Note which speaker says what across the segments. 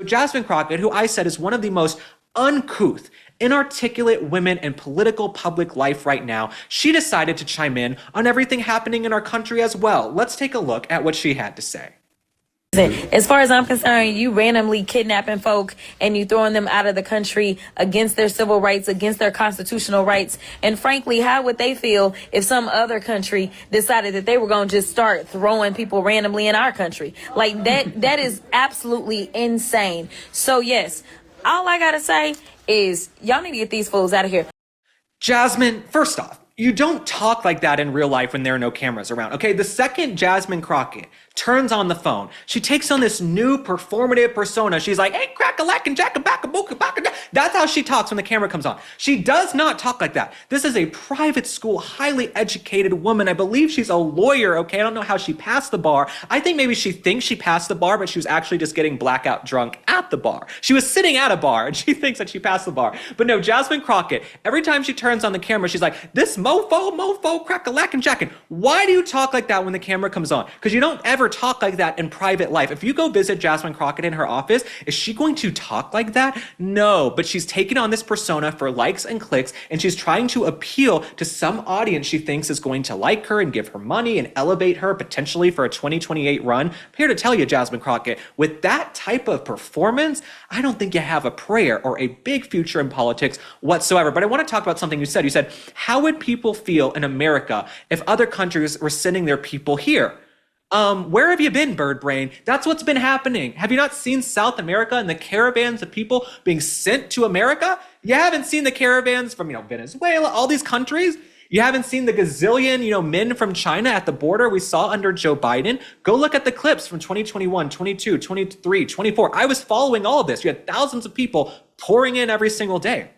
Speaker 1: Jasmine Crockett, who I said is one of the most uncouth, inarticulate women in political public life right now, she decided to chime in on everything happening in our country as well. Let's take a look at what she had to say.
Speaker 2: As far as I'm concerned, you randomly kidnapping folk and you throwing them out of the country against their civil rights, against their constitutional rights. And frankly, how would they feel if some other country decided that they were going to just start throwing people randomly in our country? Like that is absolutely insane. So yes, all I got to say is y'all need to get these fools out of here.
Speaker 1: Jasmine, first off, you don't talk like that in real life when there are no cameras around, okay? The second Jasmine Crockett turns on the phone, she takes on this new performative persona. She's like, hey, crack-a-lack and jack-a-back-a-book-a-back-a-da. That's how she talks when the camera comes on. She does not talk like that. This is a private school, highly educated woman. I believe she's a lawyer, okay? I don't know how she passed the bar. I think maybe she thinks she passed the bar, but she was actually just getting blackout drunk at the bar. She was sitting at a bar and she thinks that she passed the bar. But no, Jasmine Crockett, every time she turns on the camera, she's like, this mofo, crack-a-lack and jackin'. Why do you talk like that when the camera comes on? Because you don't ever talk like that in private life. If you go visit Jasmine Crockett in her office, is she going to talk like that? No, but she's taken on this persona for likes and clicks, and she's trying to appeal to some audience she thinks is going to like her and give her money and elevate her potentially for a 2028 run. I'm here to tell you, Jasmine Crockett, with that type of performance, I don't think you have a prayer or a big future in politics whatsoever. But I want to talk about something you said. You said, how would people feel in America if other countries were sending their people here? Where have you been, bird brain? That's what's been happening. Have you not seen South America and the caravans of people being sent to America? You haven't seen the caravans from, Venezuela, all these countries? You haven't seen the gazillion, men from China at the border we saw under Joe Biden? Go look at the clips from 2021, 22, 23, 24. I was following all of this. You had thousands of people pouring in every single day.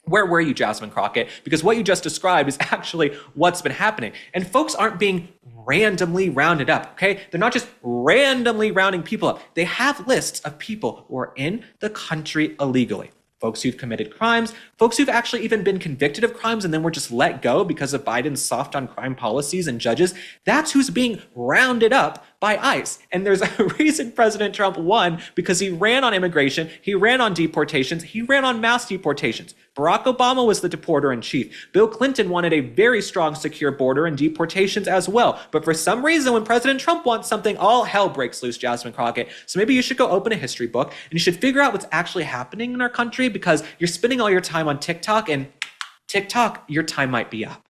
Speaker 1: Where were you, Jasmine Crockett? Because what you just described is actually what's been happening. And folks aren't being randomly rounded up, okay? They're not just randomly rounding people up. They have lists of people who are in the country illegally. Folks who've committed crimes, folks who've actually even been convicted of crimes and then were just let go because of Biden's soft on crime policies and judges. That's who's being rounded up by ICE. And there's a reason President Trump won, because he ran on immigration, he ran on deportations, he ran on mass deportations. Barack Obama was the deporter in chief. Bill Clinton wanted a very strong, secure border and deportations as well. But for some reason, when President Trump wants something, all hell breaks loose, Jasmine Crockett. So maybe you should go open a history book and you should figure out what's actually happening in our country, because you're spending all your time on TikTok, and TikTok, your time might be up.